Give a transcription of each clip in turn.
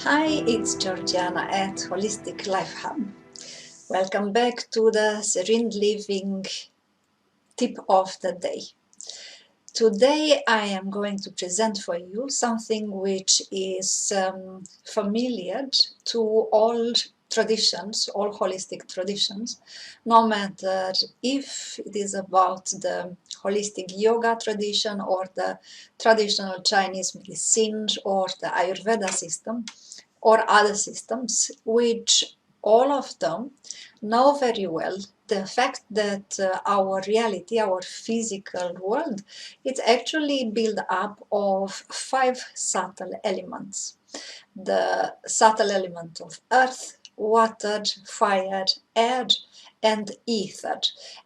Hi, it's Georgiana at Holistic Life Hub. Welcome back to the Serene Living tip of the day. Today I am going to present for you something which is familiar to all traditions, all holistic traditions, no matter if it is about the holistic yoga tradition or the traditional Chinese medicine or the Ayurveda system or other systems, which all of them know very well the fact that our reality, our physical world, it's actually built up of 5 subtle elements. The subtle element of earth, water, fire, air, and ether.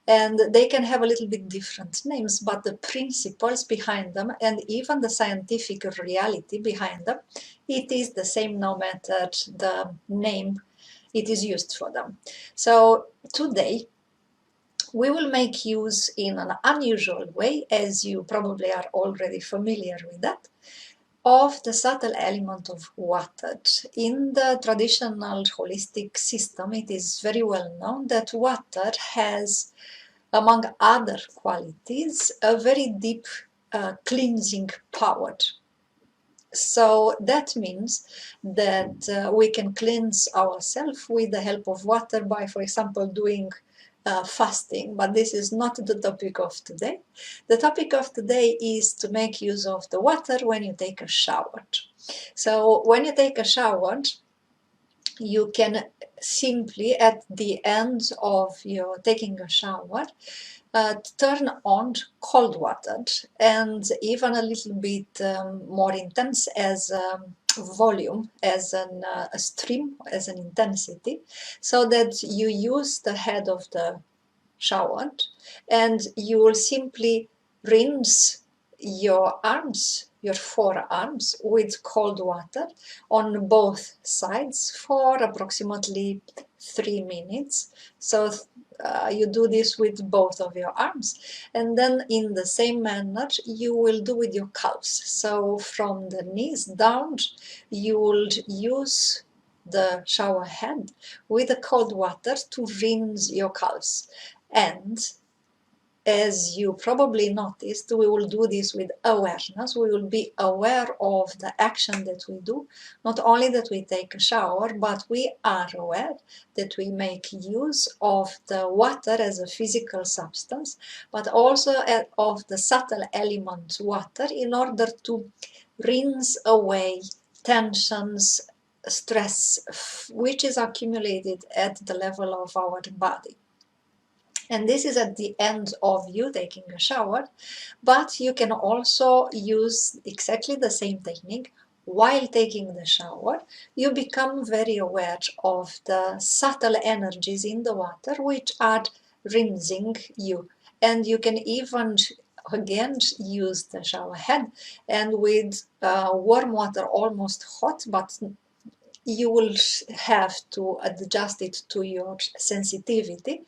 And they can have a little bit different names, but the principles behind them and even the scientific reality behind them, it is the same no matter the name it is used for them. So today we will make use in an unusual way, as you probably are already familiar with that, of the subtle element of water. In the traditional holistic system, it is very well known that water has, among other qualities, a very deep cleansing power. So that means that we can cleanse ourselves with the help of water by, for example, doing fasting. But this is not the topic of today. The topic of today is to make use of the water when you take a shower. So when you take a shower, you can simply, at the end of your taking a shower, turn on cold water and even a little bit more intense as volume, as a stream, as an intensity, so that you use the head of the shower and you will simply rinse your arms, your forearms, with cold water on both sides for approximately 3 minutes. So you do this with both of your arms, and then in the same manner you will do with your calves. So from the knees down you will use the shower head with the cold water to rinse your calves. And as you probably noticed, we will do this with awareness. We will be aware of the action that we do. Not only that we take a shower, but we are aware that we make use of the water as a physical substance, but also of the subtle element water in order to rinse away tensions, stress, which is accumulated at the level of our body. And this is at the end of you taking a shower, but you can also use exactly the same technique while taking the shower. You become very aware of the subtle energies in the water which are rinsing you. And you can even again use the shower head and with warm water, almost hot, but you will have to adjust it to your sensitivity.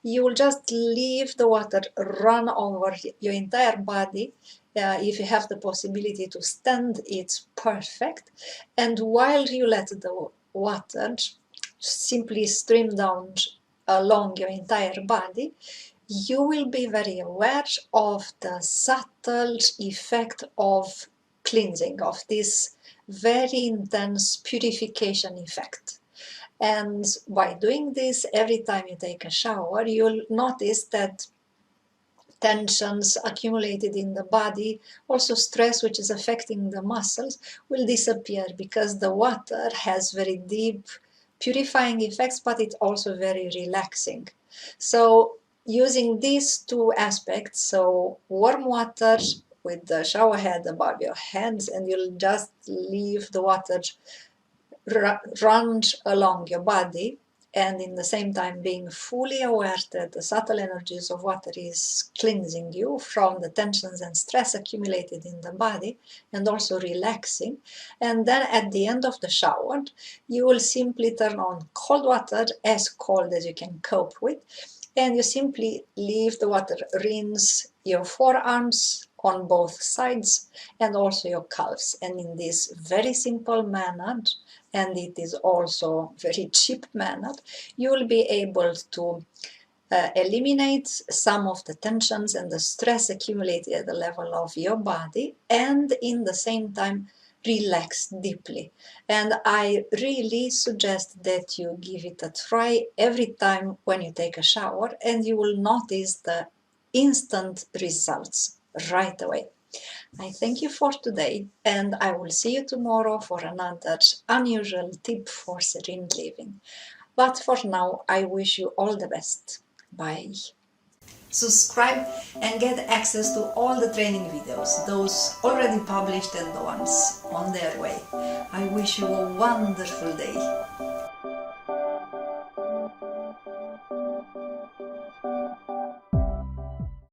You will just leave the water run over your entire body. If you have the possibility to stand, it's perfect. And while you let the water simply stream down along your entire body, you will be very aware of the subtle effect of cleansing, of this very intense purification effect. And by doing this, every time you take a shower, you'll notice that tensions accumulated in the body, also stress which is affecting the muscles, will disappear because the water has very deep purifying effects, but it's also very relaxing. So using these two aspects, so warm water with the shower head above your head, and you'll just leave the water run along your body, and in the same time being fully aware that the subtle energies of water is cleansing you from the tensions and stress accumulated in the body, and also relaxing. And then at the end of the shower, you will simply turn on cold water, as cold as you can cope with, and you simply leave the water rinse your forearms on both sides and also your calves. And in this very simple manner, and it is also very cheap method, you will be able to eliminate some of the tensions and the stress accumulated at the level of your body, and in the same time relax deeply. And I really suggest that you give it a try every time when you take a shower, and you will notice the instant results right away. I thank you for today, and I will see you tomorrow for another unusual tip for serene living. But for now, I wish you all the best. Bye. Subscribe and get access to all the training videos, those already published and the ones on their way. I wish you a wonderful day.